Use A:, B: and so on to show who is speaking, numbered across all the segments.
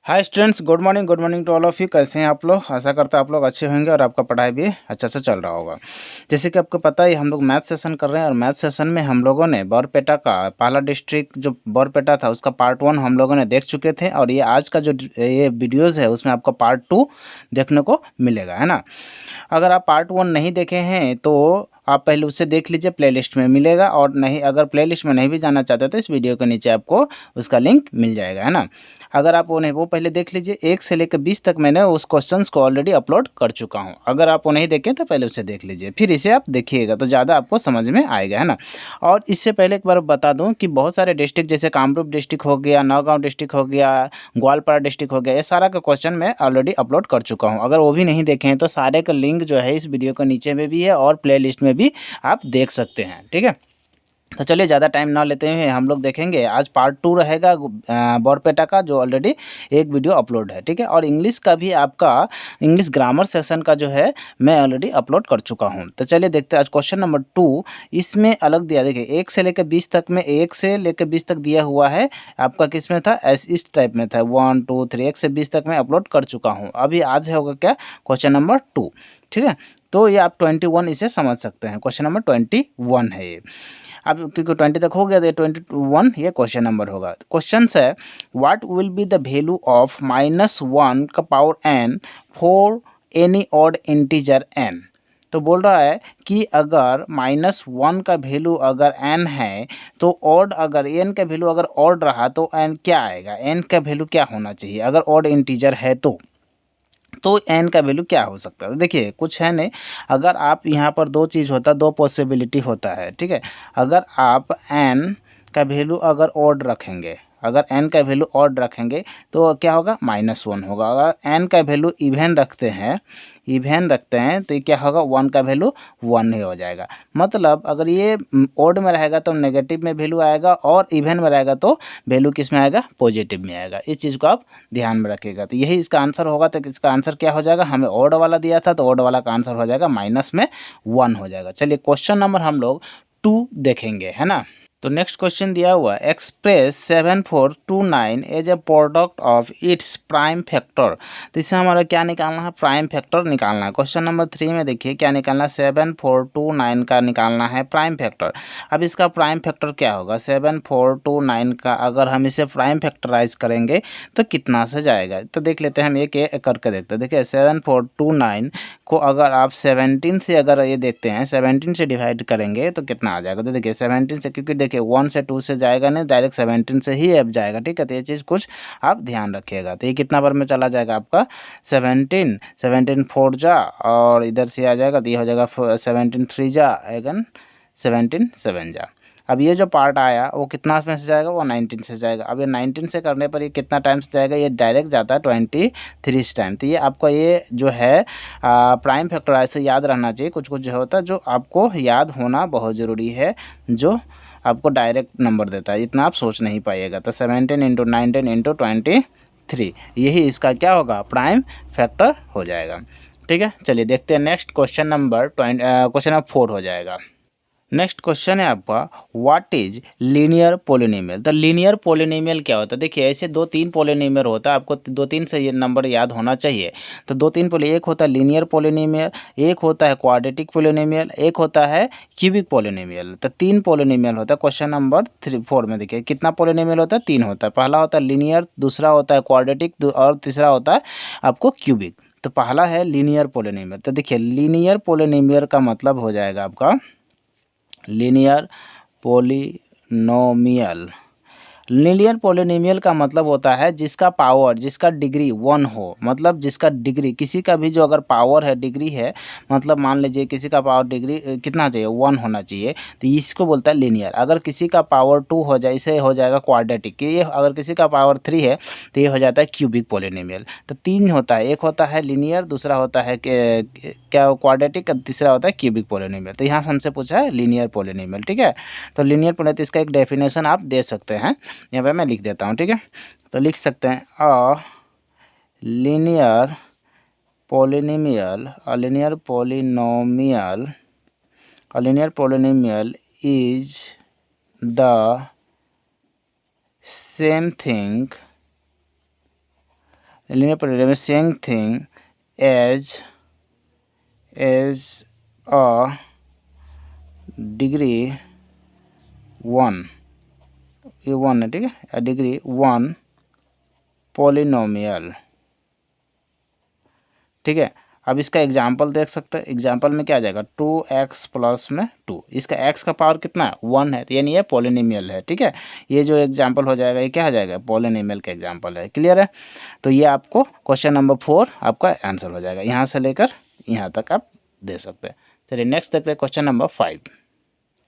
A: Hi students, good morning to all of you. कैसे हैं आप लोग? आशा करता आप लोग अच्छे होंगे और आपका पढ़ाई भी अच्छा से चल रहा होगा। जैसे कि आपको पता है, हम लोग मैथ सेशन कर रहे हैं और मैथ सेशन में हम लोगों ने बरपेटा का पहला डिस्ट्रिक्ट जो बरपेटा था उसका पार्ट 1 हम लोगों ने देख चुके थे और ये आज का जो ये वीडियोज़ है उसमें आपको पार्ट 2 देखने को मिलेगा, है ना। अगर आप पार्ट 1 नहीं देखे हैं तो आप पहले उसे देख लीजिए, प्लेलिस्ट में मिलेगा। और नहीं, अगर प्लेलिस्ट में नहीं भी जाना चाहते तो इस वीडियो के नीचे आपको उसका लिंक मिल जाएगा, है ना। अगर आप उन्हें वो पहले देख लीजिए, 1 से लेकर 20 तक मैंने उस क्वेश्चंस को ऑलरेडी अपलोड कर चुका हूँ। अगर आप वो नहीं देखें तो पहले उसे देख लीजिए, फिर इसे आप देखिएगा तो ज़्यादा आपको समझ में आएगा, है ना। और इससे पहले एक बार बता दूं कि बहुत सारे डिस्ट्रिक्ट जैसे कामरूप डिस्ट्रिक्ट हो गया, नौगांव डिस्ट्रिक्ट हो गया, ग्वालपारा डिस्ट्रिक्ट हो गया, ये सारा का क्वेश्चन मैं ऑलरेडी अपलोड कर चुका हूँ। अगर वो भी नहीं देखे हैं तो सारे का लिंक जो है इस वीडियो के नीचे में भी है और प्ले लिस्ट में भी आप देख सकते हैं, ठीक है। तो चलिए ज़्यादा टाइम ना लेते हुए हम लोग देखेंगे। आज पार्ट 2 रहेगा बरपेटा का, जो ऑलरेडी एक वीडियो अपलोड है, ठीक है। और इंग्लिश का भी आपका इंग्लिश ग्रामर सेशन का जो है मैं ऑलरेडी अपलोड कर चुका हूँ। तो चलिए देखते हैं आज क्वेश्चन नंबर 2। इसमें अलग दिया, देखिए 1 से लेकर 20 तक में, 1 से लेकर 20 तक दिया हुआ है आपका। किस में था? इस टाइप में था, 1 2 3, 1 से 20 तक मैं अपलोड कर चुका हूँ। अभी आज होगा क्या? क्वेश्चन नंबर 2, ठीक है। तो ये आप 21 इसे समझ सकते हैं, क्वेश्चन नंबर 21 है ये। अब क्योंकि 20 तक हो गया तो ये 21 ये क्वेश्चन नंबर होगा। क्वेश्चन है, what will be the value of -1 का power n for any odd integer n। तो बोल रहा है कि अगर -1 का वैल्यू अगर n है तो ऑड, अगर n का वैल्यू अगर ऑड रहा तो n क्या आएगा, n का वैल्यू क्या होना चाहिए अगर ऑड इंटीजर है तो एन का वैल्यू क्या हो सकता है। तो देखिए कुछ है नहीं, अगर आप यहाँ पर दो चीज़ होता है, दो पॉसिबिलिटी होता है, ठीक है। अगर आप एन का वैल्यू अगर ऑड रखेंगे, अगर एन का वैल्यू ऑड रखेंगे तो क्या होगा? -1 होगा। अगर एन का वैल्यू इवन रखते हैं, तो ये क्या होगा? 1 का वैल्यू 1 ही हो जाएगा। मतलब अगर ये ऑड में रहेगा तो नेगेटिव में वैल्यू आएगा और इवन में रहेगा तो वैल्यू किस में आएगा? पॉजिटिव में आएगा। इस चीज़ को आप ध्यान में रखिएगा। तो यही इसका आंसर होगा। तो इसका आंसर क्या हो जाएगा? हमें ऑड वाला दिया था तो ऑड वाला का आंसर हो जाएगा -1 हो जाएगा। चलिए क्वेश्चन नंबर हम लोग 2 देखेंगे, है ना। तो नेक्स्ट क्वेश्चन दिया हुआ, express 7429 as a product of its prime factor. तो इससे हमारा क्या निकालना है? प्राइम फैक्टर निकालना है। क्वेश्चन नंबर 3 में देखिए क्या निकालना है? 7429 का निकालना है प्राइम फैक्टर। अब इसका प्राइम फैक्टर क्या होगा? 7429 का अगर हम इसे प्राइम फैक्टराइज करेंगे तो कितना से जाएगा? तो देख लेते हैं, हम एक एक करके देखते हैं। देखिए 7429 को अगर आप 17 से, अगर ये देखते हैं 17 से डिवाइड करेंगे तो कितना आ जाएगा? तो देखिए 17 से, क्योंकि देखिए 1 से 2 से जाएगा नहीं, डायरेक्ट 17 से ही अब जाएगा, ठीक है। तो ये चीज़ कुछ आप ध्यान रखिएगा। तो ये कितना बार में चला जाएगा आपका? 17 17 4 जा और इधर से आ जाएगा तो ये हो जाएगा 17 3 जा, अगन 17 7 जा। अब ये जो पार्ट आया वो कितना में से जाएगा? वो 19 से जाएगा। अब ये 19 से करने पर ये कितना टाइम से जाएगा? ये डायरेक्ट जाता है 23 टाइम। तो ये आपका ये जो है प्राइम फैक्टर ऐसे याद रहना चाहिए। कुछ कुछ जो होता है जो आपको याद होना बहुत ज़रूरी है, जो आपको डायरेक्ट नंबर देता है, इतना आप सोच नहीं पाइएगा। तो 17 इंटू 19 इंटू 23, यही इसका क्या होगा? प्राइम फैक्टर हो जाएगा, ठीक है। चलिए देखते हैं नेक्स्ट क्वेश्चन नंबर 4 हो जाएगा। नेक्स्ट क्वेश्चन है आपका, व्हाट इज लीनियर पोलिनोमियल। तो लीनियर पोलिनोमियल क्या होता है? देखिए ऐसे 2-3 पोलिनोमियल होता है, आपको 2-3 से ये नंबर याद होना चाहिए। तो 2-3 एक होता है लीनियर पोलिनोमियल, एक होता है क्वाड्रेटिक पोलिनोमियल, एक होता है क्यूबिक पोलिनोमियल। तो 3 पोलिनोमियल होता है। क्वेश्चन नंबर 4 में देखिए कितना पोलिनोमियल होता है? 3 होता है। पहला होता है लीनियर, दूसरा होता है क्वाड्रेटिक और तीसरा होता है आपको क्यूबिक। तो पहला है लीनियर पोलिनोमियल। तो देखिए लीनियर पोलिनोमियल का मतलब हो जाएगा आपका लीनियर पोलिनोमियल। लीनियर पोलिनोमियल का मतलब होता है जिसका पावर, जिसका डिग्री 1 हो, मतलब जिसका डिग्री, किसी का भी जो अगर पावर है, डिग्री है, मतलब मान लीजिए किसी का पावर डिग्री कितना चाहिए? 1 होना चाहिए, तो इसको बोलता है लीनियर। अगर किसी का पावर 2 हो जाए, इसे हो जाएगा क्वाड्रेटिक। ये अगर किसी का पावर 3 है तो ये हो जाता है क्यूबिक पोलिनोमियल। तो 3 होता है, एक होता है लीनियर, दूसरा होता है क्या क्वाड्रेटिक, तीसरा होता है क्यूबिक पोलिनोमियल। तो यहाँ हमसे पूछा है लीनियर पोलिनोमियल, ठीक है। तो लीनियर पोलिनोमियल, इसका एक डेफिनेशन आप दे सकते हैं, यहाँ पे मैं लिख देता हूँ, ठीक है। तो लिख सकते हैं a linear polynomial, is the same thing linear polynomial same thing as a degree 1, ये 1 है, ठीक है, डिग्री 1 पॉलिनोमियल, ठीक है। अब इसका एग्जाम्पल देख सकते हैं, एग्जाम्पल में क्या आ जाएगा 2x प्लस में 2, इसका x का पावर कितना है 1 है, तो यानी ये पॉलिनोमियल है, ठीक है। ये जो एग्जाम्पल हो जाएगा ये क्या हो जाएगा पॉलिनोमियल का एग्जाम्पल है, क्लियर है। तो ये आपको क्वेश्चन नंबर 4 आपका आंसर हो जाएगा, यहाँ से लेकर यहाँ तक आप दे सकते हैं। चलिए नेक्स्ट देखते हैं question number 5।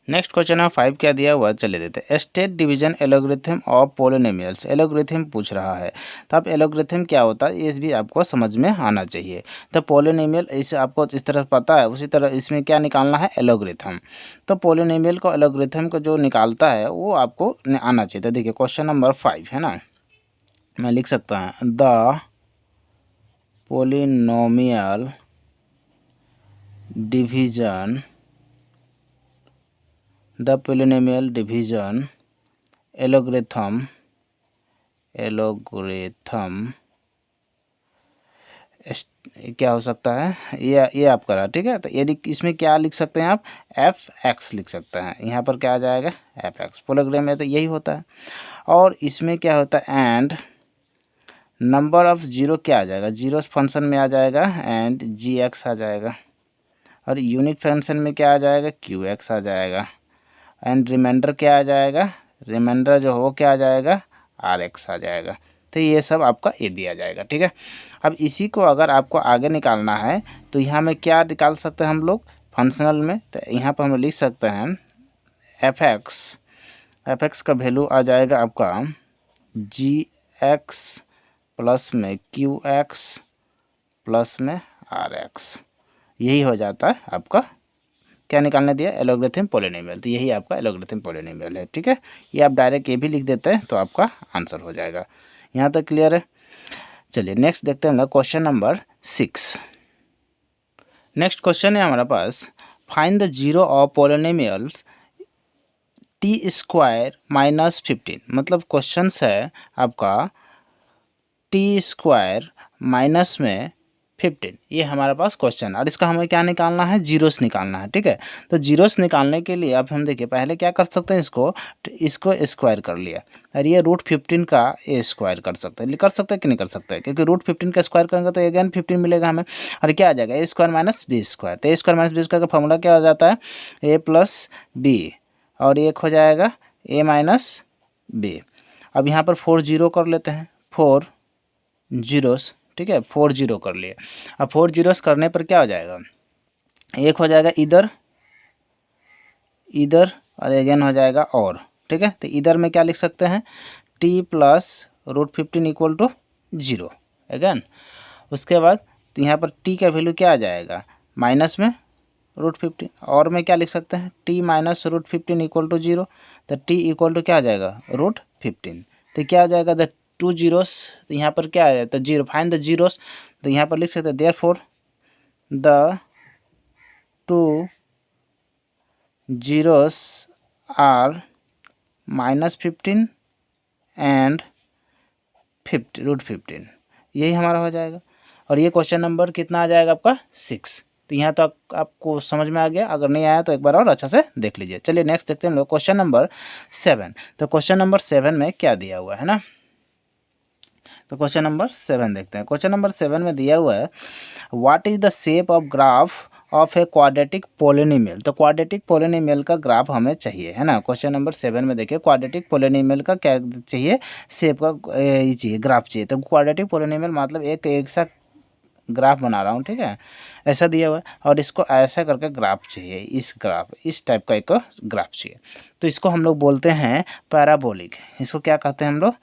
A: Next question number 5 क्या दिया हुआ है, चलिए देते हैं। State division algorithm of polynomials, algorithm पूछ रहा है, तो आप एलोग्रिथम क्या होता है ये भी आपको समझ में आना चाहिए। तो पोलिनोमियल इसे आपको इस तरह पता है, उसी तरह इसमें क्या निकालना है एलोग्रिथम। तो पोलिनोमियल को एलोग्रिथम को जो निकालता है वो आपको आना चाहिए। तो देखिए क्वेश्चन नंबर 5 है ना, मैं लिख सकता हूँ the polynomial division, the polynomial division algorithm क्या हो सकता है, ये आप करा, ठीक है। तो यदि इसमें क्या लिख सकते हैं आप f(x) लिख सकते हैं, यहाँ पर क्या आ जाएगा f(x), पोलोग्राम में तो यही होता है। और इसमें क्या होता है एंड नंबर ऑफ जीरो क्या आ जाएगा, जीरो फंक्शन में आ जाएगा एंड gx आ जाएगा, और यूनिट फंक्शन में क्या आ जाएगा qx आ जाएगा, एंड रिमाइंडर क्या आ जाएगा, रिमाइंडर जो हो क्या आ जाएगा rx आ जाएगा। तो ये सब आपका ये दिया जाएगा, ठीक है। अब इसी को अगर आपको आगे निकालना है तो यहाँ में क्या निकाल सकते हैं हम लोग फंक्शनल में, तो यहाँ पर हम लिख सकते हैं एफ एक्स का वैल्यू आ जाएगा आपका gx प्लस में qx प्लस में rx, यही हो जाता है आपका क्या निकालने दिया एलोग्रिथम पोलिनोमियल। तो यही आपका एलोग्रिथम पोलिनोमियल है, ठीक है। ये आप डायरेक्ट ये भी लिख देते हैं तो आपका आंसर हो जाएगा। यहाँ तक क्लियर है। चलिए नेक्स्ट देखते हैं हम लोग क्वेश्चन नंबर 6। नेक्स्ट क्वेश्चन है हमारे पास find the zero of polynomials t² minus 15, मतलब क्वेश्चन है आपका t² माइनस में 15, ये हमारे पास क्वेश्चन है और इसका हमें क्या निकालना है जीरोस निकालना है, ठीक है। तो जीरोस निकालने के लिए अब हम देखिए पहले क्या कर सकते हैं, इसको स्क्वायर कर लिया और ये √15 का ए स्क्वायर कर सकते हैं कि नहीं कर सकते हैं, क्योंकि √15 का स्क्वायर करेंगे तो अगेन 15 मिलेगा हमें, और क्या आ जाएगा a² माइनस b²। तो a² माइनस b² का फॉर्मूला क्या हो जाता है a प्लस b, और एक हो जाएगा a माइनस b। अब यहाँ पर 4 जीरो कर लेते हैं, 4 जीरोस, ठीक है, 4 जीरो कर लिए। अब 4 जीरोस करने पर क्या हो जाएगा, एक हो जाएगा इधर और अगेन हो जाएगा और, ठीक है। तो इधर में क्या लिख सकते हैं t plus √15 equal to 0 again. उसके बाद तो यहाँ पर t का वैल्यू क्या आ जाएगा माइनस में √15, और में क्या लिख सकते हैं t माइनस √15 इक्वल टू 0। तो t इक्वल टू क्या आ जाएगा √15। तो क्या आ जाएगा द 2 जीरोस, तो यहाँ पर क्या आ जाता है जीरो, फाइंड द जीरोस। तो यहाँ पर लिख सकते हैं therefore the 2 zeros are -15 and √15, यही हमारा हो जाएगा। और ये क्वेश्चन नंबर कितना आ जाएगा आपका 6। तो यहाँ तक आपको समझ में आ गया, अगर नहीं आया तो एक बार और अच्छा से देख लीजिए। चलिए नेक्स्ट देखते हैं हम लोग क्वेश्चन नंबर 7। तो क्वेश्चन नंबर 7 में क्या दिया हुआ है ना, तो क्वेश्चन नंबर 7 देखते हैं। क्वेश्चन नंबर 7 में दिया हुआ है what is the shape of graph of a quadratic polynomial. तो क्वाड्रेटिक पोलिनोमियल का ग्राफ हमें चाहिए, है ना। क्वेश्चन नंबर 7 में देखिए क्वाड्रेटिक पोलिनोमियल का क्या चाहिए, शेप का ये चाहिए, ग्राफ चाहिए। तो क्वाड्रेटिक पोलिनोमियल मतलब एक ऐसा ग्राफ बना रहा हूँ, ठीक है, ऐसा दिया हुआ है और इसको ऐसा करके ग्राफ चाहिए, इस टाइप का एक ग्राफ चाहिए। तो इसको हम लोग बोलते हैं पैराबोलिक। इसको क्या कहते हैं हम लोग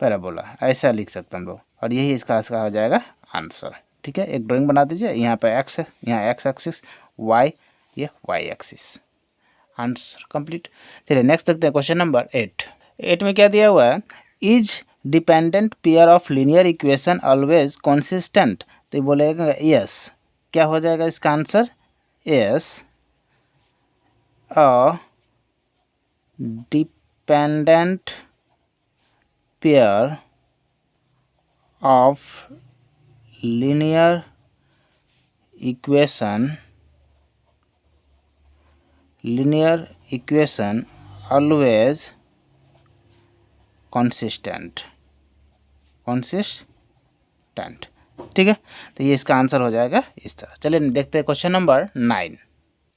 A: पैराबोला, ऐसा लिख सकते हैं हम लोग, और यही इसका हो जाएगा आंसर, ठीक है। एक ड्राइंग बना दीजिए, यहाँ पर एक्स है, यहाँ एक्स एक्सिस, वाई, ये वाई एक्सिस, आंसर कंप्लीट। चलिए नेक्स्ट देखते हैं क्वेश्चन नंबर 8 में क्या दिया हुआ है is dependent pair of linear equation always consistent. तो बोलेगा यस, क्या हो जाएगा इसका answer yes a dependent pair of linear equation always consistent। ठीक है, तो ये इसका आंसर हो जाएगा इस तरह। चलिए देखते हैं question number 9।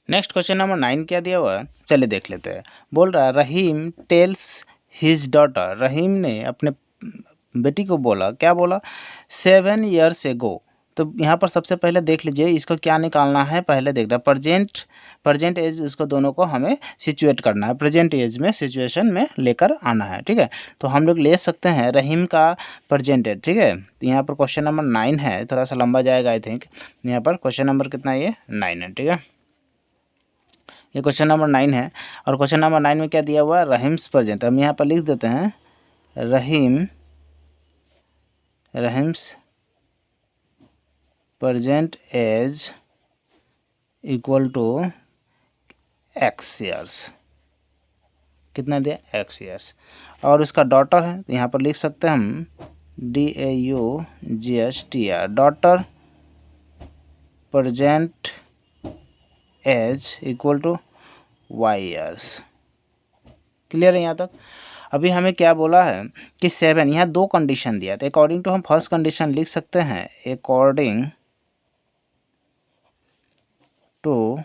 A: Next question number 9 क्या दिया हुआ है, चलिए देख लेते हैं। बोल रहा है रहीम टेल्स हिज डॉटर, रहीम ने अपने बेटी को बोला, क्या बोला, 7 years ago। तो यहाँ पर सबसे पहले देख लीजिए इसको क्या निकालना है, पहले देख रहा है प्रेजेंट एज, इसको दोनों को हमें सिचुएट करना है, प्रेजेंट एज में सिचुएशन में लेकर आना है। ठीक है, तो हम लोग ले सकते हैं रहीम का प्रेजेंट एज। ठीक है, तो यहाँ पर क्वेश्चन नंबर 9 है, थोड़ा सा लंबा जाएगा आई थिंक। यहाँ पर क्वेश्चन नंबर कितना है, ये 9 है। ठीक है, ये क्वेश्चन नंबर 9 है। और क्वेश्चन नंबर 9 में क्या दिया हुआ है, रहीम्स प्रेजेंट। हम यहाँ पर लिख देते हैं Rahim's present age equal to x years. कितना दिया, x ईयर्स। और उसका डॉटर है, तो यहाँ पर लिख सकते हैं हम DAUGHTR, daughter present age equal to y years. Clear है यहाँ तक। अभी हमें क्या बोला है कि 7, यहाँ 2 कंडीशन दिया था। अकॉर्डिंग टू हम फर्स्ट कंडीशन लिख सकते हैं, according to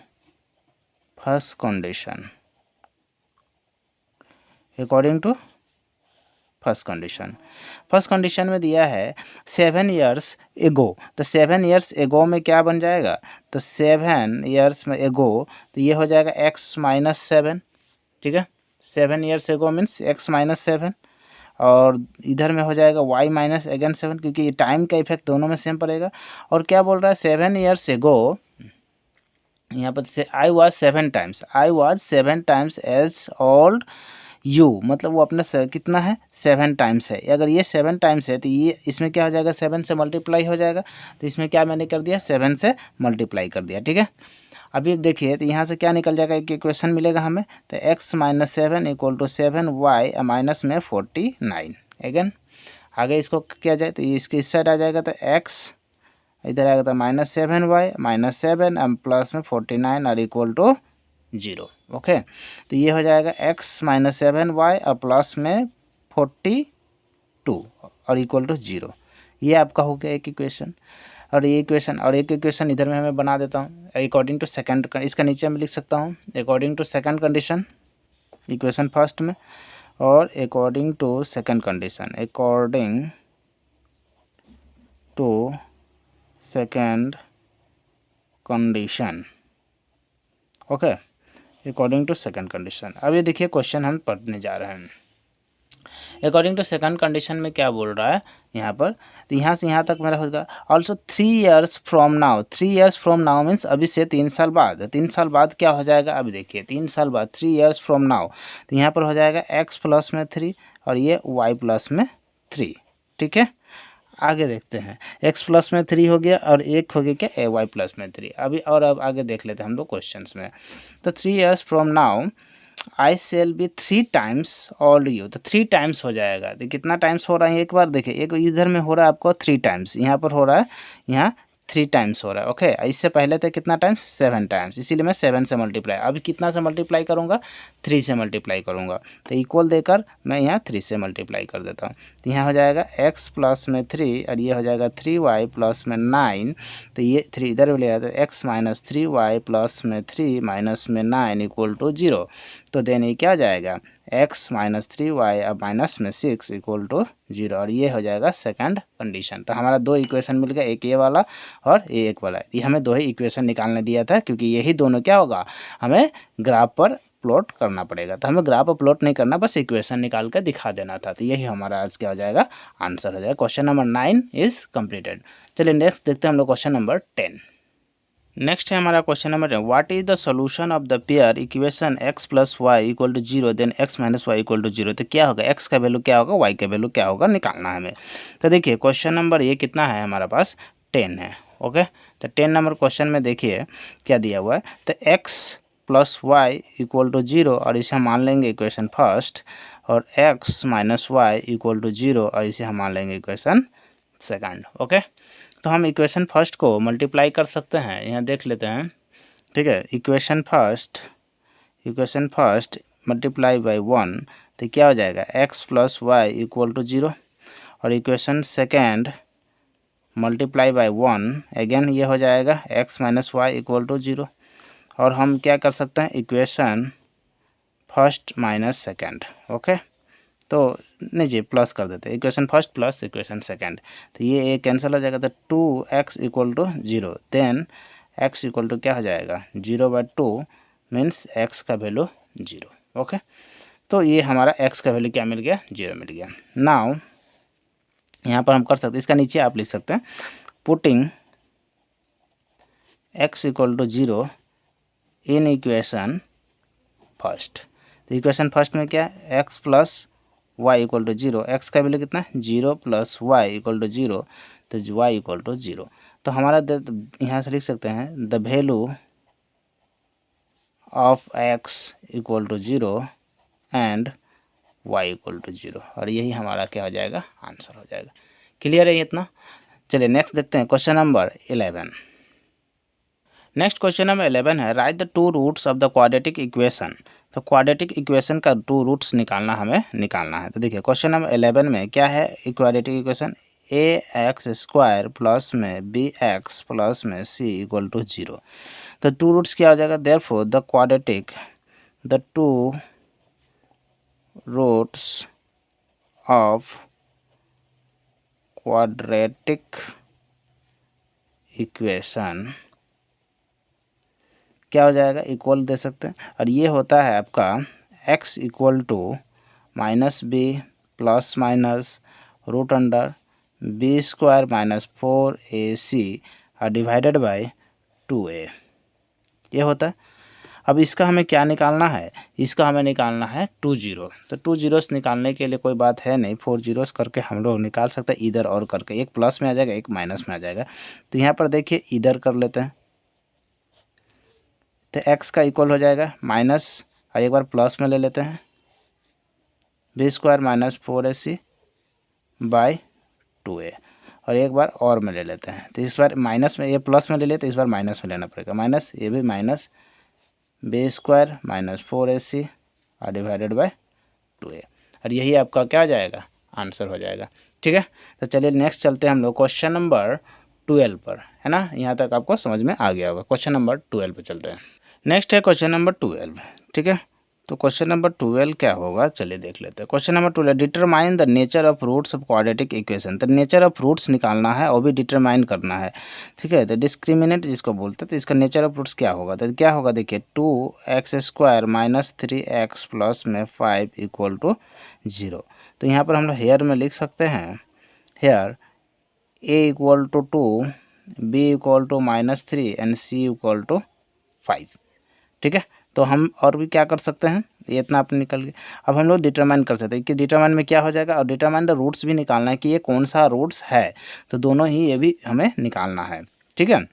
A: first condition, according to first condition में दिया है 7 years एगो। तो 7 years एगो में क्या बन जाएगा, तो 7 years में एगो, तो ये हो जाएगा x माइनस 7। ठीक है, 7 years एगो मीन्स x माइनस 7, और इधर में हो जाएगा y माइनस अगेन 7, क्योंकि ये टाइम का इफेक्ट दोनों में सेम पड़ेगा। और क्या बोल रहा है, 7 years एगो, यहाँ पर से I was 7 times as old you, मतलब वो अपना कितना है, 7 टाइम्स है। अगर ये 7 टाइम्स है तो ये इसमें क्या हो जाएगा, 7 से मल्टीप्लाई हो जाएगा। तो इसमें क्या मैंने कर दिया, 7 से मल्टीप्लाई कर दिया। ठीक है, अभी देखिए तो यहाँ से क्या निकल जाएगा, एक इक्वेशन मिलेगा हमें, तो x minus 7 equal to 7 y minus में 49। अगेन आगे इसको किया जाए तो इसके इस साइड आ जाएगा, तो x इधर आएगा तो माइनस 7y माइनस 7 प्लस में 49 और इक्वल टू 0। ओके, तो ये हो जाएगा x माइनस 7y और प्लस में 42 और इक्वल टू 0। ये आपका हो गया एक इक्वेशन। और ये इक्वेशन और एक इक्वेशन इधर में मैं बना देता हूँ, अकॉर्डिंग टू सेकंड, इसका नीचे में लिख सकता हूँ according to second condition equation first में, और according to second condition, according to second condition. Okay, according to second condition. अब ये देखिए क्वेश्चन हम पढ़ने जा रहे हैं। अकॉर्डिंग टू सेकंड कंडीशन में क्या बोल रहा है यहाँ पर, तो यहाँ से यहाँ तक मेरा होगा also 3 years from now. 3 years from now means अभी से 3 साल बाद। 3 साल बाद क्या हो जाएगा, अभी देखिए 3 साल बाद 3 years फ्रॉम नाउ, तो यहाँ पर हो जाएगा x प्लस में 3 और ये y प्लस में 3। ठीक है, आगे देखते हैं, x प्लस में 3 हो गया और एक हो गया क्या, y प्लस में 3। अभी और अब आगे देख लेते हैं हम लोग क्वेश्चंस में। तो 3 years from now I shall be 3 times all you, तो 3 times हो जाएगा। तो कितना टाइम्स हो रहा है, एक बार देखिए, एक इधर में हो रहा है आपको 3 times, यहाँ पर हो रहा है, यहाँ 3 times हो रहा है। ओके, इससे पहले तो कितना टाइम्स, 7 times, इसीलिए मैं 7 से मल्टीप्लाई, अभी कितना से मल्टीप्लाई करूँगा, 3 से मल्टीप्लाई करूँगा। तो इक्वल देकर मैं यहाँ 3 से मल्टीप्लाई कर देता हूँ। तो यहाँ हो जाएगा x प्लस में 3 और ये हो जाएगा 3y प्लस में 9। तो ये 3 इधर ले आया, तो x माइनस 3y प्लस में 3 माइनस में 9 इक्वल टू 0। तो देन ये क्या हो जाएगा, x माइनस 3y अब माइनस में 6 इक्वल टू 0, और ये हो जाएगा सेकंड कंडीशन। तो हमारा 2 इक्वेशन मिल गया, एक ये वाला और ये एक वाला। ये हमें 2 ही इक्वेशन निकालने दिया था, क्योंकि यही दोनों क्या होगा, हमें ग्राफ पर प्लॉट करना पड़ेगा। तो हमें ग्राफ पर प्लॉट नहीं करना, बस इक्वेशन निकाल कर दिखा देना था। तो यही हमारा आज क्या हो जाएगा, आंसर हो जाएगा। Question number 9 is completed. चलिए नेक्स्ट देखते हैं हम लोग क्वेश्चन नंबर 10। नेक्स्ट है हमारा question number 10, what is the solution of the pair equation x plus Y equal to 0 then x minus Y equal to 0। तो क्या होगा, x का वैल्यू क्या होगा, y का वैल्यू क्या होगा, निकालना है हमें। तो देखिए क्वेश्चन नंबर ये कितना है हमारे पास, 10 है। ओके, तो 10 नंबर क्वेश्चन में देखिए क्या दिया हुआ है, तो x plus Y equal to 0 और इसे हम मान लेंगे इक्वेशन फर्स्ट, और x minus Y equal to 0 और इसे हम मान लेंगे इक्वेशन सेकंड। ओके, तो हम इक्वेशन फर्स्ट को मल्टीप्लाई कर सकते हैं, यहाँ देख लेते हैं। ठीक है, इक्वेशन फर्स्ट मल्टीप्लाई बाई 1 तो क्या हो जाएगा, x plus Y equal to 0, और equation second multiply by 1 again ये हो जाएगा x minus Y equal to 0, और हम क्या कर सकते हैं, equation first minus second. Okay, तो नहीं जी प्लस कर देते, equation first plus equation second, तो ये कैंसिल हो जाएगा, तो 2x equal to 0, then x equal to क्या हो जाएगा 0/2 मीन्स x का वैल्यू 0। ओके, तो ये हमारा x का वैल्यू क्या मिल गया, 0 मिल गया। नाउ यहाँ पर हम कर सकते हैं, इसका नीचे आप लिख सकते हैं putting x equal to 0 in equation first. तो इक्वेशन फर्स्ट में क्या है, x plus Y equal to 0, X का वैल्यू कितना है 0 प्लस वाई इक्वल टू 0, तो y इक्वल टू 0। तो हमारा यहाँ से लिख सकते हैं the value of x equal to 0 and y equal to 0, और यही हमारा क्या हो जाएगा, आंसर हो जाएगा। क्लियर है इतना। चलिए नेक्स्ट देखते हैं question number 11। Next question number 11 है right the two roots of the quadratic equation. तो क्वाड्रेटिक इक्वेशन का टू रूट्स हमें निकालना है। तो देखिए क्वेश्चन नंबर 11 में क्या है, क्वाड्रेटिक इक्वेशन ax² प्लस में bx प्लस में c इक्वल टू 0। तो टू रूट्स क्या हो जाएगा, therefore the two roots of quadratic equation क्या हो जाएगा, इक्वल दे सकते हैं, और ये होता है आपका x equal to minus B plus minus root under b² minus 4ac और डिवाइडेड बाय 2a, ये होता है। अब इसका हमें क्या निकालना है, इसका हमें निकालना है 2 जीरो। तो 2 जीरोस निकालने के लिए कोई बात है नहीं, 4 जीरोस करके हम लोग निकाल सकते हैं इधर और करके, एक प्लस में आ जाएगा एक माइनस में आ जाएगा। तो यहाँ पर देखिए इधर कर लेते हैं, तो x का इक्वल हो जाएगा माइनस, और एक बार प्लस में ले लेते हैं b² minus 4ac bye 2a, और एक बार और में ले लेते हैं। तो इस बार माइनस में, ये प्लस में ले लेते, इस बार माइनस में लेना पड़ेगा, माइनस ये भी माइनस b² माइनस 4ac और डिवाइडेड बाय 2a, और यही आपका क्या हो जाएगा, आंसर हो जाएगा। ठीक है, तो चलिए नेक्स्ट चलते हैं हम लोग क्वेश्चन नंबर 12 पर, है ना। यहाँ तक आपको समझ में आ गया होगा। क्वेश्चन नंबर 12 पर चलते हैं। नेक्स्ट है क्वेश्चन नंबर 12। ठीक है, तो क्वेश्चन नंबर 12 क्या होगा, चलिए देख लेते हैं। Question number 12, determine the nature of roots of quadratic equation. तो नेचर ऑफ रूट्स निकालना है और भी डिटरमाइन करना है। ठीक है, तो डिस्क्रिमिनेंट जिसको बोलते हैं, तो इसका नेचर ऑफ रूट्स क्या होगा, तो क्या होगा देखिए 2x² माइनस 3x प्लस में 5 इक्वल टू 0। तो यहाँ पर हम लोग हेयर में लिख सकते हैं, here a equal to 2, b equal to minus 3 and c equal to 5। ठीक है, तो हम और भी क्या कर सकते हैं, ये इतना अपने निकल गया। अब हम लोग डिटरमाइन कर सकते हैं कि डिटरमाइन में क्या हो जाएगा, और डिटरमाइन द रूट्स भी निकालना है कि ये कौन सा रूट्स है, तो दोनों ही ये भी हमें निकालना है। ठीक है,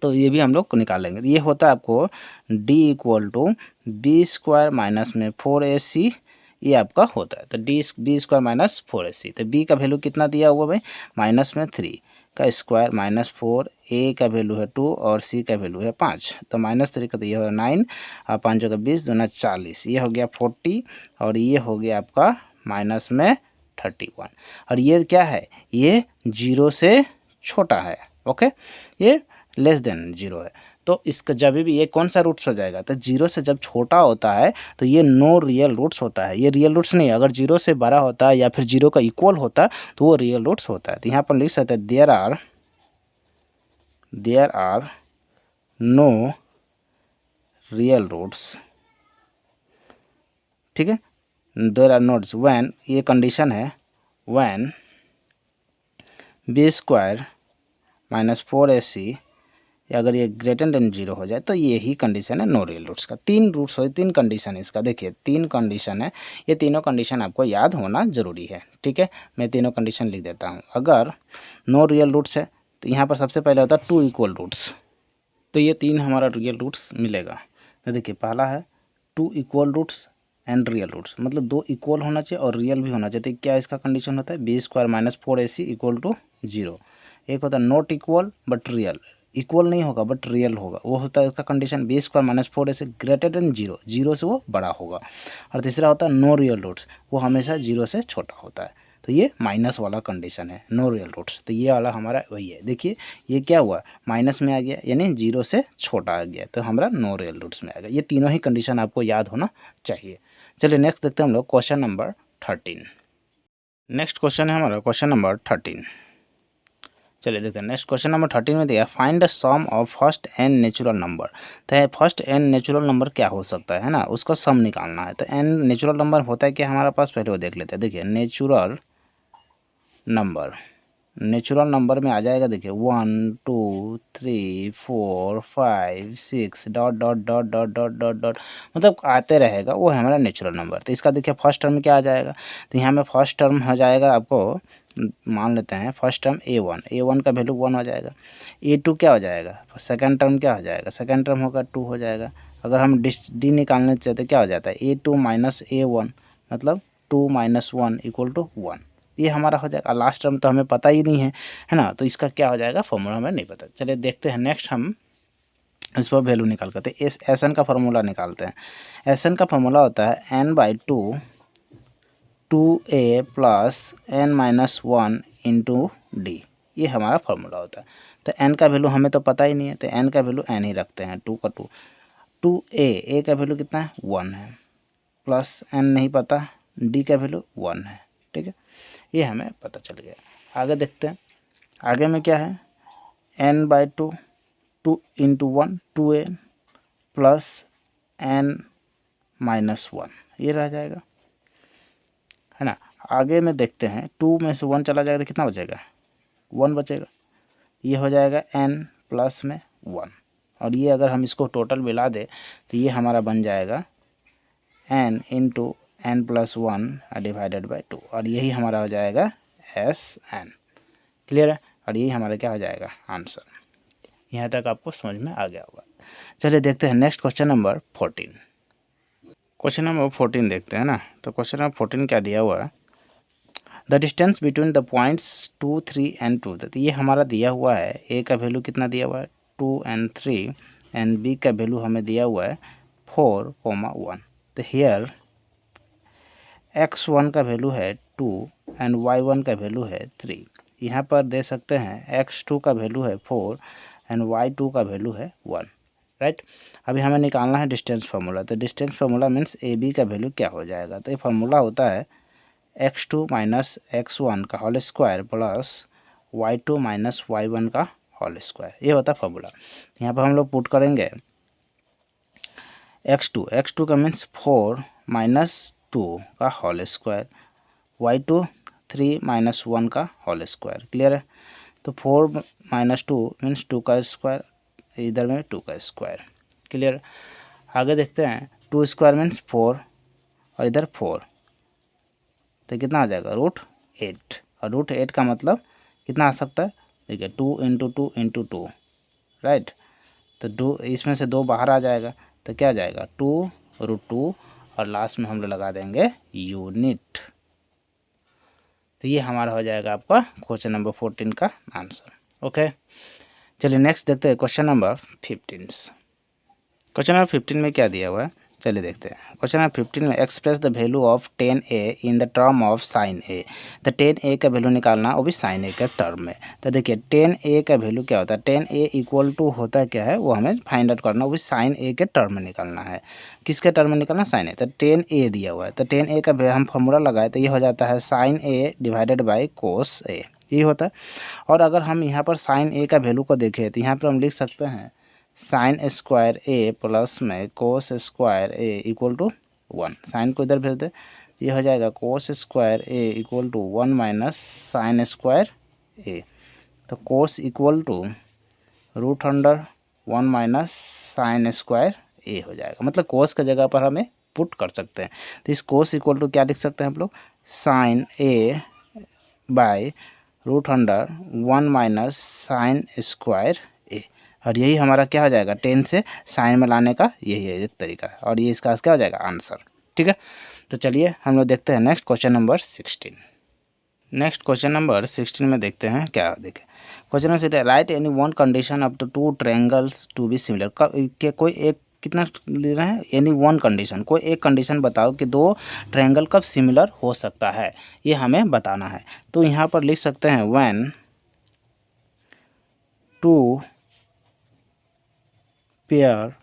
A: तो ये भी हम लोग निकाल लेंगे। ये होता है आपको d equal to b² minus में 4ac, ये आपका होता है। तो b² माइनस 4ac, तो b का वैल्यू कितना दिया हुआ भाई, माइनस में 3 का स्क्वायर माइनस 4, a का वैल्यू है 2 और c का वैल्यू है 5। तो माइनस 3 का तो ये हो 9 और 5 का 20, 2 40, ये हो गया 40, और ये हो गया आपका माइनस में 31। और ये क्या है, ये 0 से छोटा है। ओके, ये लेस देन 0 है। तो इसका जब भी ये कौन सा रूट्स हो जाएगा, तो 0 से जब छोटा होता है तो ये नो रियल रूट्स होता है, ये रियल रूट्स नहीं। अगर 0 से बड़ा होता है या फिर 0 का इक्वल होता है तो वो रियल रूट्स होता है। तो यहाँ पर लिख सकते हैं there are no real roots. ठीक है, देयर आर नोट्स व्हेन, ये कंडीशन है व्हेन b² माइनस 4ac अगर ये ग्रेटर देन 0 हो जाए, तो ये ही कंडीशन है नो रियल रूट्स का। 3 रूट्स हो, 3 कंडीशन है इसका। देखिए 3 कंडीशन है, ये तीनों कंडीशन आपको याद होना ज़रूरी है। ठीक है, मैं तीनों कंडीशन लिख देता हूँ। अगर नो रियल रूट्स है तो यहाँ पर सबसे पहले होता है 2 इक्वल रूट्स, तो ये 3 हमारा रियल रूट्स मिलेगा। तो देखिए पहला है 2 equal roots, and real roots, मतलब दो इक्वल होना चाहिए और रियल भी होना चाहिए। तो क्या इसका कंडीशन होता है, B square minus 4ac equal to 0। एक होता है not equal but real, equal नहीं होगा बट रियल होगा, वो होता है उसका condition B square minus 4ac greater than 0, 0 से वो बड़ा होगा। और तीसरा होता है नो रियल रूट्स, वो हमेशा 0 से छोटा होता है। तो ये माइनस वाला कंडीशन है, नो रियल रूट्स। तो ये वाला हमारा वही है। देखिए ये क्या हुआ, माइनस में आ गया यानी 0 से छोटा आ गया, तो हमारा नो रियल रूट्स में आ गया। ये तीनों ही कंडीशन आपको याद होना चाहिए। चलिए नेक्स्ट देखते हैं हम लोग क्वेश्चन नंबर 13। नेक्स्ट क्वेश्चन है हमारा क्वेश्चन नंबर 13। चलिए देखते हैं नेक्स्ट क्वेश्चन नंबर 13 में दिया find the sum of first N natural number. तो फर्स्ट एन नेचुरल नंबर क्या हो सकता है ना, उसका सम निकालना है। तो एन नेचुरल नंबर होता है क्या हमारे पास, पहले वो देख लेते हैं। देखिए नेचुरल नंबर, नेचुरल नंबर में आ जाएगा, देखिए 1 2 3 4 5 6 dot dot dot dot dot dot dot, मतलब आते रहेगा, वो है हमारा नेचुरल नंबर। तो इसका देखिए फर्स्ट टर्म क्या आ जाएगा, तो यहाँ में फर्स्ट टर्म हो जाएगा आपको, मान लेते हैं फर्स्ट टर्म a1 का वैल्यू 1 हो जाएगा। a2 क्या हो जाएगा, सेकंड टर्म क्या हो जाएगा, सेकंड टर्म होगा 2 हो जाएगा। अगर हम डी निकालने चाहते क्या हो जाता है, a2 माइनस a1 मतलब 2 माइनस 1 इक्वल टू 1, ये हमारा हो जाएगा। लास्ट टर्म तो हमें पता ही नहीं है ना, तो इसका क्या हो जाएगा फॉर्मूला हमें नहीं पता। चलिए देखते हैं नेक्स्ट हम इस पर वैल्यू निकाल करते हैं। एस एन का फार्मूला निकालते हैं। एस एन का फार्मूला होता है n/2 2a plus n minus 1 into D, ये हमारा फार्मूला होता है। तो n का वैल्यू हमें तो पता ही नहीं है, तो n का वैल्यू n ही रखते हैं, 2 का 2a का वैल्यू कितना है 1 है, प्लस n नहीं पता, d का वैल्यू 1 है, ठीक है, ये हमें पता चल गया। आगे देखते हैं, आगे में क्या है, n/2 2 into 1 2a plus n minus 1, ये रह जाएगा, है ना। आगे में देखते हैं 2 में से 1 चला जाएगा तो कितना बचेगा, 1 बचेगा, ये हो जाएगा n प्लस में 1, और ये अगर हम इसको टोटल मिला दे तो ये हमारा बन जाएगा n into n plus 1 divided by 2, और यही हमारा हो जाएगा एस एन। क्लियर है, और यही हमारा क्या हो जाएगा आंसर। यहाँ तक आपको समझ में आ गया होगा। चलिए देखते हैं next question number 14। Question number 14 देखते हैं ना। तो क्वेश्चन नंबर 14 क्या दिया हुआ है, the distance between the points 2 3 and 2। तो ये हमारा दिया हुआ है, ए का वैल्यू कितना दिया हुआ है 2 एंड 3, एंड बी का वैल्यू हमें दिया हुआ है 4 1। तो हेयर x1 का वैल्यू है 2 एंड y1 का वैल्यू है 3। यहाँ पर दे सकते हैं x2 का वैल्यू है 4 एंड y2 का वैल्यू है 1, राइट। अभी हमें निकालना है डिस्टेंस फार्मूला। तो distance formula means A B का वैल्यू क्या हो जाएगा, तो ये फार्मूला होता है x2 माइनस x1 का whole square plus y2 minus y1 का होल स्क्वायर, ये होता है फार्मूला। यहाँ पर हम लोग पुट करेंगे x2 का मीन्स 4 माइनस 2 का होल स्क्वायर, y2 3 माइनस 1 का होल स्क्वायर। क्लियर है, तो 4 माइनस 2 मीन्स 2 का स्क्वायर, इधर में 2 का स्क्वायर। क्लियर, आगे देखते हैं 2 स्क्वायर मीन्स 4 और इधर 4, तो कितना आ जाएगा √8, और √8 का मतलब कितना आ सकता है, देखिए 2 इंटू 2 इंटू 2, राइट। तो 2 इसमें से 2 बाहर आ जाएगा, तो क्या आ जाएगा 2√2, और लास्ट में हम लोग लगा देंगे यूनिट। तो ये हमारा हो जाएगा आपका क्वेश्चन नंबर 14 का आंसर। ओके, चलिए नेक्स्ट देखते हैं क्वेश्चन नंबर 15। क्वेश्चन नंबर 15 में क्या दिया हुआ है, चलिए देखते हैं। क्वेश्चन नंबर 15 में express the value of 10a in the term of sine A. तो 10a का वैल्यू निकालना, वो भी साइन ए के टर्म में। तो देखिए 10a का वैल्यू क्या होता है, 10a इक्वल टू होता है क्या है, वो हमें फाइंड आउट करना, वो भी साइन ए के टर्म में निकालना है। किसके टर्म में निकालना, साइन ए। तो 10a दिया हुआ है, तो 10a का हम फॉर्मूला लगाए तो ये हो जाता है sine A divided by cos A, ये होता है। और अगर हम यहाँ पर साइन ए का वैल्यू को देखें तो यहाँ पर हम लिख सकते हैं साइन स्क्वायर ए प्लस में cos square A equal to 1। Sine को इधर भेज दे, ये हो जाएगा cos square A equal to 1 minus sine square A. तो cos equal to √1 minus sine square A हो जाएगा, मतलब कोस की जगह पर हमें पुट कर सकते हैं। तो इस कोस इक्वल टू क्या लिख सकते हैं हम लोग, साइन ए बाय √1 माइनस साइन स्क्वायर ए, और यही हमारा क्या हो जाएगा 10 से साइन में लाने का यही है एक तरीका है, और ये इसका क्या हो जाएगा आंसर। ठीक है। तो चलिए हम लोग देखते हैं next question number 16। Next question number 16 में देखते हैं क्या देखें। क्वेश्चन में सीधे write any one condition up to two triangles to be similar. के कोई एक कितना ले रहे हैं, एनी वन कंडीशन, कोई एक कंडीशन बताओ कि दो ट्रायंगल कब सिमिलर हो सकता है, ये हमें बताना है। तो यहाँ पर लिख सकते हैं when two pair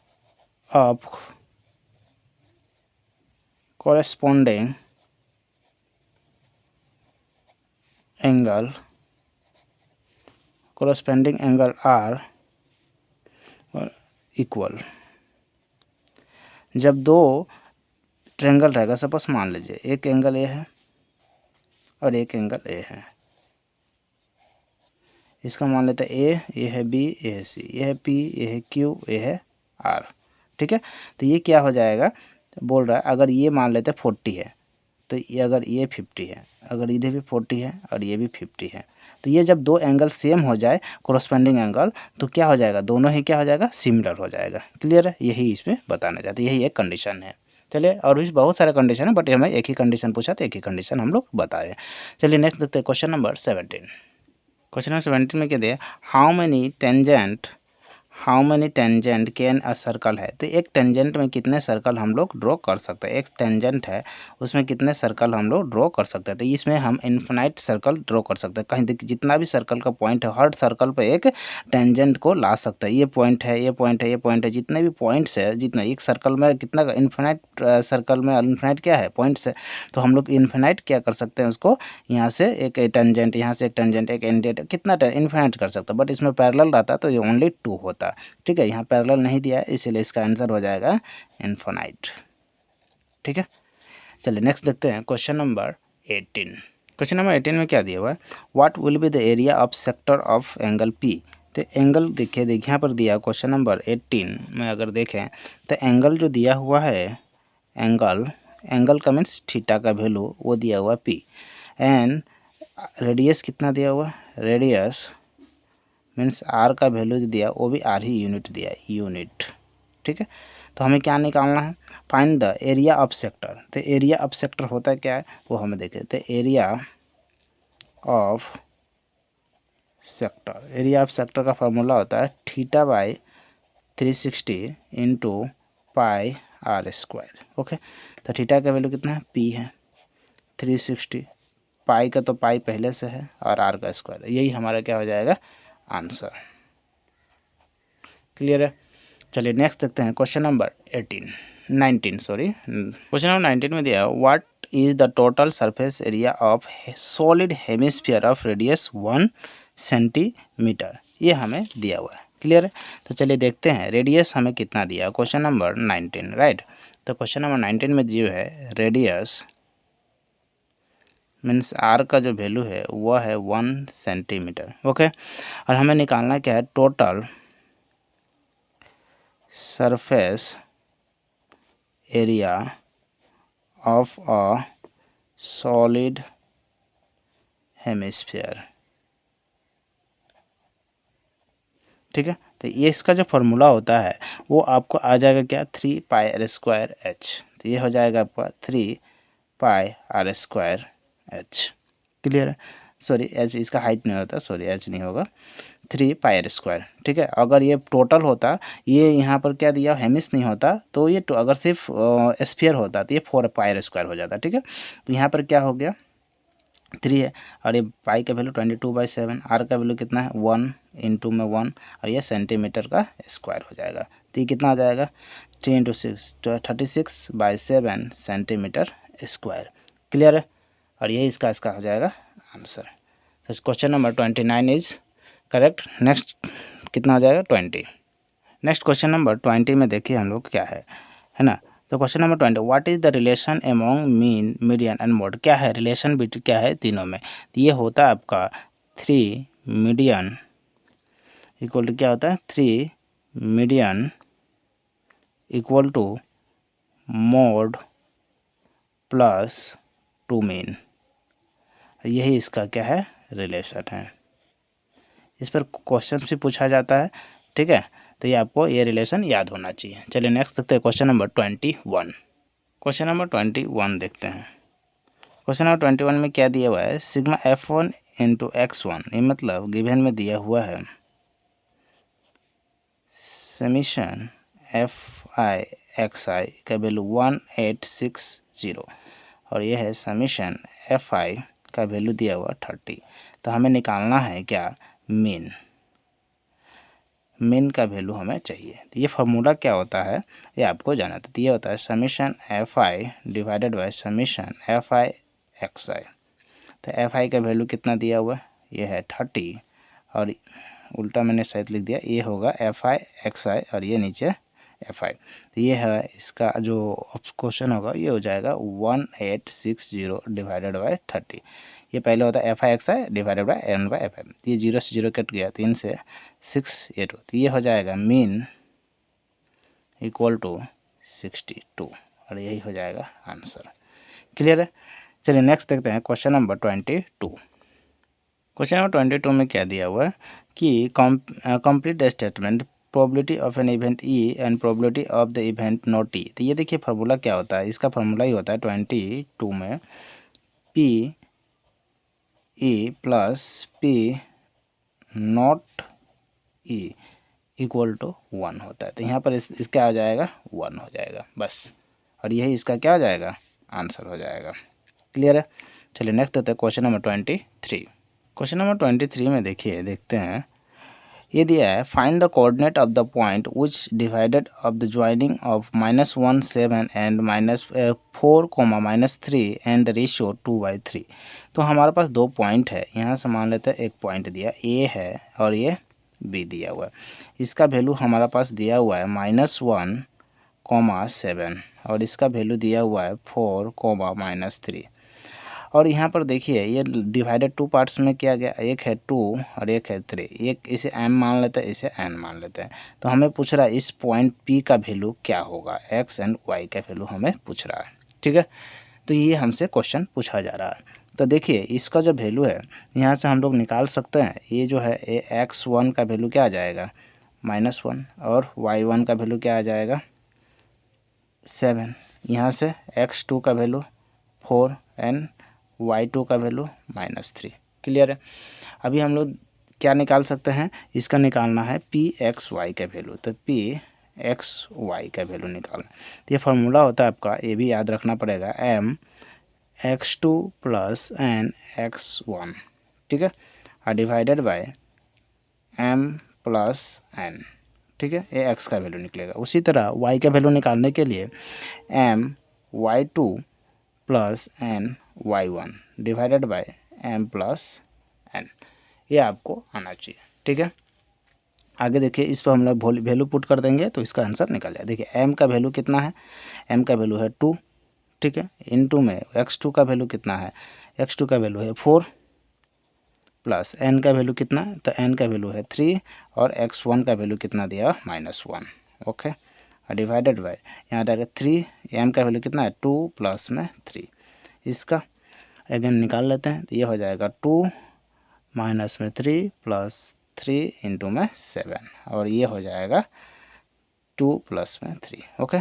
A: of corresponding angle are equal. जब दो ट्रायंगल रहेगा, सपोज मान लीजिए एक एंगल ए है और एक एंगल ए है, इसका मान लेते हैं ए, ये है बी, ये है सी, ये है पी, ये है क्यू, ये है आर। ठीक है। तो ये क्या हो जाएगा, तो बोल रहा है अगर ये मान लेते 40 है, तो ये अगर ये 50 है, अगर इधर भी 40 है और ये भी 50 है, तो ये जब दो एंगल सेम हो जाए कोरस्पेंडिंग एंगल, तो क्या हो जाएगा, दोनों ही क्या हो जाएगा, सिमिलर हो जाएगा। क्लियर है, यही इसमें बताना चाहते, यही एक कंडीशन है। चलिए और भी बहुत सारे कंडीशन है, बट हमें एक ही कंडीशन पूछा तो एक ही कंडीशन हम लोग बता रहे हैं। चलिए नेक्स्ट देखते हैं क्वेश्चन नंबर 17। क्वेश्चन नंबर 17 में क्या दिया, how many tangent can a circle है। तो एक टेंजेंट में कितने सर्कल हम लोग ड्रॉ कर सकते हैं, एक टेंजेंट है उसमें कितने सर्कल हम लोग ड्रॉ कर सकते हैं। तो इसमें हम इन्फिनाइट सर्कल ड्रॉ कर सकते हैं। कहीं देखिए जितना भी सर्कल का पॉइंट है, हर सर्कल पे एक टेंजेंट को ला सकता है। ये पॉइंट है, ये पॉइंट है, ये पॉइंट है, जितने भी पॉइंट्स है, जितना एक सर्कल में कितना इन्फिनाइट सर्कल में इन्फिनाइट क्या है, पॉइंट्स है। तो हम लोग इन्फिनाइट क्या कर सकते हैं, उसको यहाँ से एक टेंजेंट, यहाँ से एक टेंजेंट, एक एंडेट, कितना इन्फिनाइट कर सकते हैं। बट इसमें पैरेलल रहता तो ये ओनली 2 होता। ठीक है, यहाँ पैरेलल नहीं दिया है, इसीलिए इसका आंसर हो जाएगा इनफाइनाइट। ठीक है। चलिए नेक्स्ट देखते हैं क्वेश्चन नंबर 18। क्वेश्चन नंबर 18 में क्या दिया हुआ है, what will be the area of sector of angle P. तो एंगल देखिए यहाँ पर दिया क्वेश्चन नंबर 18 में अगर देखें तो एंगल जो दिया हुआ है, एंगल का मीन्स थीटा का वैल्यू वो दिया हुआ पी, एंड रेडियस कितना दिया हुआ, रेडियस मीन्स आर का वैल्यू जो दिया वो भी आर ही यूनिट दिया है, यूनिट। ठीक है। तो हमें क्या निकालना है, find the area of sector. तो एरिया ऑफ सेक्टर होता है क्या है वो हमें देखें। तो एरिया ऑफ सेक्टर का फार्मूला होता है theta by 360 into pi R square. Okay. तो थीटा का वैल्यू कितना है, पी है 360, पाई का तो पाई पहले से है और आर का स्क्वायर, यही हमारा क्या हो जाएगा, आंसर। क्लियर है। चलिए नेक्स्ट देखते हैं question number 19 sorry. Question number 19 में दिया what is the total surface area of solid hemisphere of radius 1 centimetre, ये हमें दिया हुआ है। क्लियर है। तो चलिए देखते हैं रेडियस हमें कितना दिया, क्वेश्चन नंबर 19 राइट। तो क्वेश्चन नंबर 19 में जो है रेडियस मीन्स आर का जो वैल्यू है वह है 1 सेंटीमीटर। ओके। और हमें निकालना क्या है, total surface area of a solid hemisphere। ठीक है। तो ये इसका जो फॉर्मूला होता है वो आपको आ जाएगा क्या, 3 पाई आर स्क्वायर एच। तो ये हो जाएगा आपका 3 पाई आर स्क्वायर एच। क्लियर है। सॉरी एच इसका हाइट नहीं होता, सॉरी एच नहीं होगा, 3 पाई आर स्क्वायर। ठीक है। अगर ये टोटल होता, ये यहाँ पर क्या दिया, हेमिस नहीं होता, तो ये अगर सिर्फ स्फीयर होता तो ये 4 पाई आर स्क्वायर हो जाता। ठीक है। तो यहाँ पर क्या हो गया, 3 है और ये पाई का वैल्यू 22/7, आर का वैल्यू कितना है 1 इंटू में 1 और ये सेंटीमीटर का स्क्वायर हो जाएगा। तो ये कितना आ जाएगा 3 इंटू 6 36/7 सेंटीमीटर स्क्वायर। क्लियर है। और यही इसका हो जाएगा आंसर। तो question number 29 is correct. Next कितना आ जाएगा 20। नेक्स्ट क्वेश्चन नंबर 20 में देखिए हम लोग क्या है ना। तो question number 20, what is the relation among mean, median and mode. क्या है रिलेशन बिटवीन, क्या है तीनों में। तो ये होता है आपका 3 मीडियन इक्वल टू क्या होता है, 3 median equal to mode plus 2 mean. यही इसका क्या है, रिलेशन है। इस पर क्वेश्चन भी पूछा जाता है। ठीक है। तो ये आपको ये रिलेशन याद होना चाहिए। चलिए नेक्स्ट देखते हैं क्वेश्चन नंबर 21। क्वेश्चन नंबर 21 देखते हैं। क्वेश्चन नंबर 21 में क्या दिया हुआ है, सिग्मा F1 इंटू x1, ये मतलब गिवन में दिया हुआ है समीशन Fi xi का वैल्यू 1860 और ये है समीशन Fi का वैल्यू दिया हुआ 30। तो हमें निकालना है क्या, मीन का वैल्यू हमें चाहिए। तो ये फार्मूला क्या होता है ये आपको जाना। तो ये होता है summation Fi divided by summation Fi xi। तो Fi का वैल्यू कितना दिया हुआ है, ये है 30 और उल्टा मैंने शायद लिख दिया, ये होगा Fi xi और ये नीचे Fi। तो ये है इसका जो क्वेश्चन होगा, ये हो जाएगा 1860 डिवाइडेड बाय 30। ये पहले होता है Fi xi divided by n by Fi। ये 0 से 0 कट गया, 3 से 6 ये 2। तो ये हो जाएगा मीन इक्वल टू 62 और यही हो जाएगा आंसर। क्लियर है। चलिए नेक्स्ट देखते हैं क्वेश्चन नंबर 22। क्वेश्चन नंबर 22 में क्या दिया हुआ है कि complete statement probability of an event E and probability of the event not E. तो ये देखिए फार्मूला क्या होता है, इसका फार्मूला ही होता है 22 में P E plus P not E equal to 1 होता है। तो यहाँ पर इसका आ जाएगा 1 हो जाएगा बस, और यही इसका क्या हो जाएगा, आंसर हो जाएगा। क्लियर है। चलिए नेक्स्ट देते हैं क्वेश्चन नंबर 23। क्वेश्चन नंबर 23 में देखिए, देखते हैं ये दिया है find the coordinate of the point which divided of the joining of -1 7 and -4 -3 and the ratio 2/3। तो हमारे पास दो पॉइंट है, यहाँ से मान लेते हैं एक पॉइंट दिया ए है और ये बी दिया हुआ है। इसका वैल्यू हमारा पास दिया हुआ है -1 7 और इसका वैल्यू दिया हुआ है 4 -3। और यहाँ पर देखिए ये डिवाइडेड टू पार्ट्स में किया गया, एक है 2 और एक है 3। एक इसे m मान लेते हैं, इसे n मान लेते हैं। तो हमें पूछ रहा है इस पॉइंट P का वैल्यू क्या होगा, x एंड y का वैल्यू हमें पूछ रहा है। ठीक है, तो ये हमसे क्वेश्चन पूछा जा रहा है। तो देखिए इसका जो वैल्यू है यहाँ से हम लोग निकाल सकते हैं। ये जो है x1 का वैल्यू क्या आ जाएगा, -1 और y1 का वैल्यू क्या आ जाएगा 7। यहाँ से x2 का वैल्यू 4 एंड y2 का वैल्यू -3। क्लियर है। अभी हम लोग क्या निकाल सकते हैं, इसका निकालना है pxy का वैल्यू। तो pxy का वैल्यू निकालना, तो ये फार्मूला होता है आपका, ये भी याद रखना पड़ेगा, m x2 plus n x1। ठीक है, और divided by m plus n। ठीक है, ये x का वैल्यू निकलेगा। उसी तरह y का वैल्यू निकालने के लिए m y2 plus n y1 divided by m plus n, ये आपको आना चाहिए। ठीक है, आगे देखिए इस पर हम लोग वैल्यू पुट कर देंगे तो इसका आंसर निकल जाए। देखिए m का वैल्यू कितना है, m का वैल्यू है 2। ठीक है, इनटू में x2 का वैल्यू कितना है, x2 का वैल्यू है 4 प्लस n का वैल्यू कितना है, तो n का वैल्यू है 3 और x1 का वैल्यू कितना दिया, -1। ओके, और डिवाइडेड बाय यहाँ जाएगा 3, m का वैल्यू कितना है 2 प्लस में 3। इसका अगेन निकाल लेते हैं, तो ये हो जाएगा 2 माइनस में 3 प्लस 3 इंटू में 7 और ये हो जाएगा 2 प्लस में 3। ओके,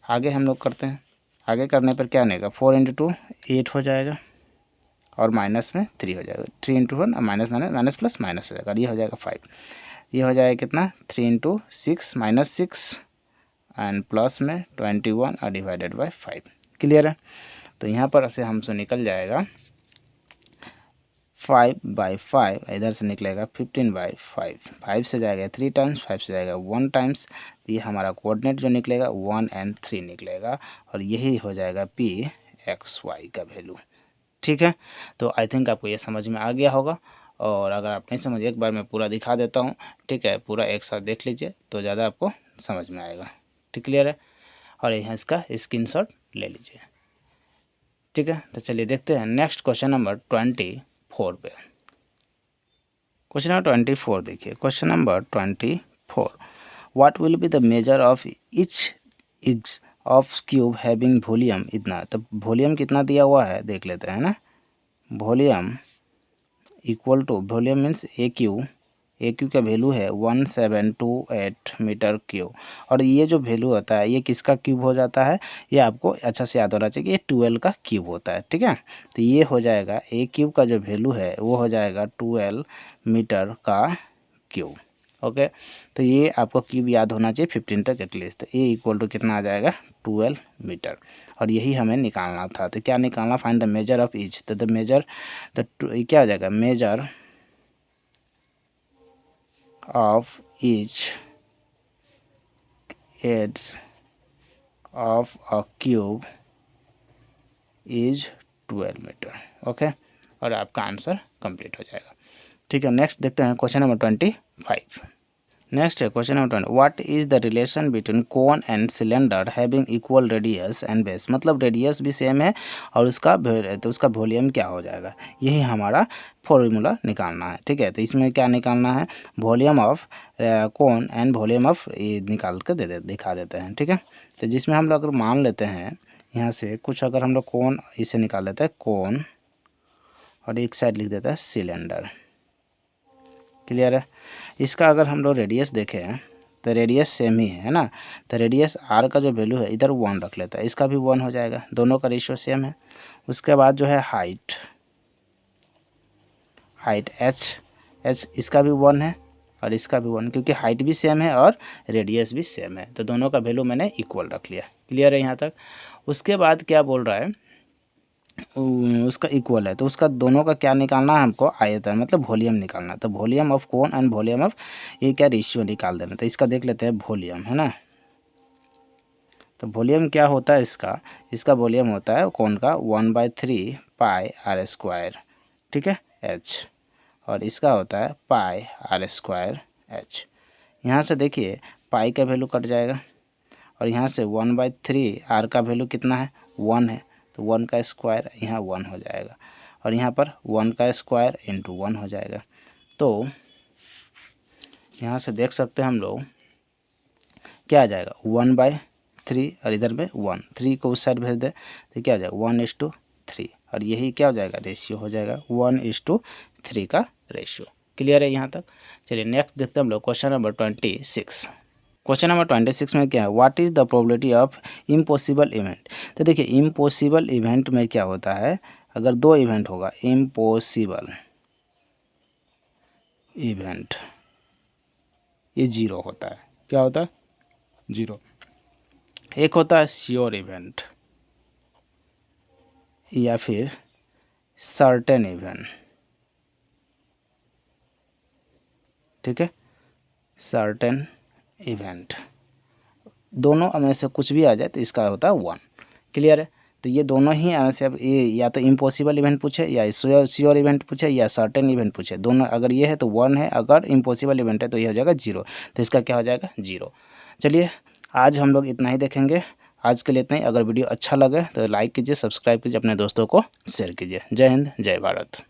A: आगे हम लोग करते हैं। आगे करने पर क्या आएगा, 4 इंटू 2 8 हो जाएगा और माइनस में 3 हो जाएगा, 3 into 1 minus minus plus minus हो जाएगा और ये हो जाएगा 5। ये हो जाएगा कितना, 3 इंटू 6 -6 एंड प्लस में 21 और डिवाइडेड बाय 5। क्लियर है। तो यहाँ पर से हमसे निकल जाएगा 5/5, इधर से निकलेगा 15/5। 5 से जाएगा 3 टाइम्स, 5 से जाएगा 1 टाइम्स। तो ये हमारा कोऑर्डिनेट जो निकलेगा 1 और 3 निकलेगा और यही हो जाएगा pxy का वैल्यू। ठीक है, तो आई थिंक आपको ये समझ में आ गया होगा। और अगर आप नहीं समझ, एक बार मैं पूरा दिखा देता हूँ। ठीक है, पूरा एक साथ देख लीजिए तो ज़्यादा आपको समझ में आएगा। ठीक, क्लियर है। और यहाँ इसका स्क्रीनशॉट ले लीजिए। ठीक है, तो चलिए देखते हैं नेक्स्ट क्वेश्चन नंबर 24 पे। क्वेश्चन नंबर 24 देखिए, question number 24, what will be the measure of each drugs of cube having volume इतना। तो वॉल्यूम कितना दिया हुआ है देख लेते हैं ना। Volume equal to, volume means A cube A cube का वैल्यू है 1728 मीटर क्यूब। और ये जो वैल्यू होता है ये किसका क्यूब हो जाता है, ये आपको अच्छा से याद होना चाहिए कि ये 12 का क्यूब होता है। ठीक है, तो ये हो जाएगा ए क्यूब का जो वैल्यू है वो हो जाएगा 12 मीटर का क्यूब। ओके, तो ये आपको क्यूब याद होना चाहिए 15 तक एटलीस्ट। तो ए इक्वल टू कितना आ जाएगा 12 मीटर, और यही हमें निकालना था। तो क्या निकालना, find the measure of each. तो द मेजर क्या हो जाएगा, measure of each edges of a cube is 12 metre. Okay, और आपका आंसर कंप्लीट हो जाएगा। ठीक है, नेक्स्ट देखते हैं क्वेश्चन नंबर 25। नेक्स्ट है question number 20, what is the relation between cone and cylinder having equal radius and base. मतलब रेडियस भी सेम है और उसका वॉल्यूम क्या हो जाएगा, यही हमारा फॉर्मूला निकालना है। ठीक है, तो इसमें क्या निकालना है, volume of cone and volume of ये निकाल के दिखा देते हैं। ठीक है, तो जिसमें हम लोग अगर मान लेते हैं यहाँ से कुछ, अगर हम लोग कोन इसे निकाल लेते हैं कोन, और एक साइड लिख देता है सिलेंडर। क्लियर है, इसका अगर हम लोग रेडियस देखें तो रेडियस सेम ही है ना, तो रेडियस आर का जो वैल्यू है इधर 1 रख लेता है, इसका भी 1 हो जाएगा, दोनों का रेशियो सेम है। उसके बाद जो है हाइट एच इसका भी 1 है और इसका भी 1, क्योंकि हाइट भी सेम है और रेडियस भी सेम है, तो दोनों का वैल्यू मैंने इक्वल रख लिया। क्लियर है यहाँ तक। उसके बाद क्या बोल रहा है, उसका इक्वल है, तो उसका दोनों का क्या निकालना है हमको, आयतन मतलब वॉल्यूम निकालना। तो volume of cone and volume of ये क्या रेशियो निकाल देना। तो इसका देख लेते हैं वॉल्यूम, है ना। तो वॉल्यूम क्या होता है इसका वॉल्यूम होता है कोन का 1/3 पाई आर स्क्वायर। ठीक है, एच, और इसका होता है पाई आर स्क्वायर एच। यहाँ से देखिए पाई का वैल्यू कट जाएगा और यहाँ से 1/3 आर का वैल्यू कितना है 1 है, तो 1 का स्क्वायर यहाँ 1 हो जाएगा, और यहाँ पर 1 का स्क्वायर इंटू 1 हो जाएगा। तो यहाँ से देख सकते हैं हम लोग क्या आ जाएगा 1/3, और इधर में 1, 3 को उस साइड भेज दे तो क्या आ जाएगा 1:3, और यही क्या हो जाएगा रेशियो हो जाएगा 1:3 का रेशियो। क्लियर है यहाँ तक। चलिए नेक्स्ट देखते हैं हम लोग क्वेश्चन नंबर 26। क्वेश्चन नंबर 26 में क्या है, what is the probability of impossible event. तो देखिए इम्पॉसिबल इवेंट में क्या होता है, अगर 2 इवेंट होगा इम्पॉसिबल इवेंट, ये 0 होता है। क्या होता है 0। एक होता है श्योर इवेंट या फिर सर्टेन इवेंट। ठीक है, सर्टेन इवेंट, दोनों में से कुछ भी आ जाए तो इसका होता है 1। क्लियर है, तो ये दोनों ही ऐसे, अब ये या तो इम्पॉसिबल इवेंट पूछे या श्योर इवेंट पूछे या सर्टेन इवेंट पूछे, दोनों अगर ये है तो 1 है, अगर इम्पॉसिबल इवेंट है तो ये हो जाएगा 0, तो इसका क्या हो जाएगा 0। चलिए आज हम लोग इतना ही देखेंगे, आज के लिए इतना ही। अगर वीडियो अच्छा लगे तो लाइक कीजिए, सब्सक्राइब कीजिए, अपने दोस्तों को शेयर कीजिए। जय हिंद, जय भारत।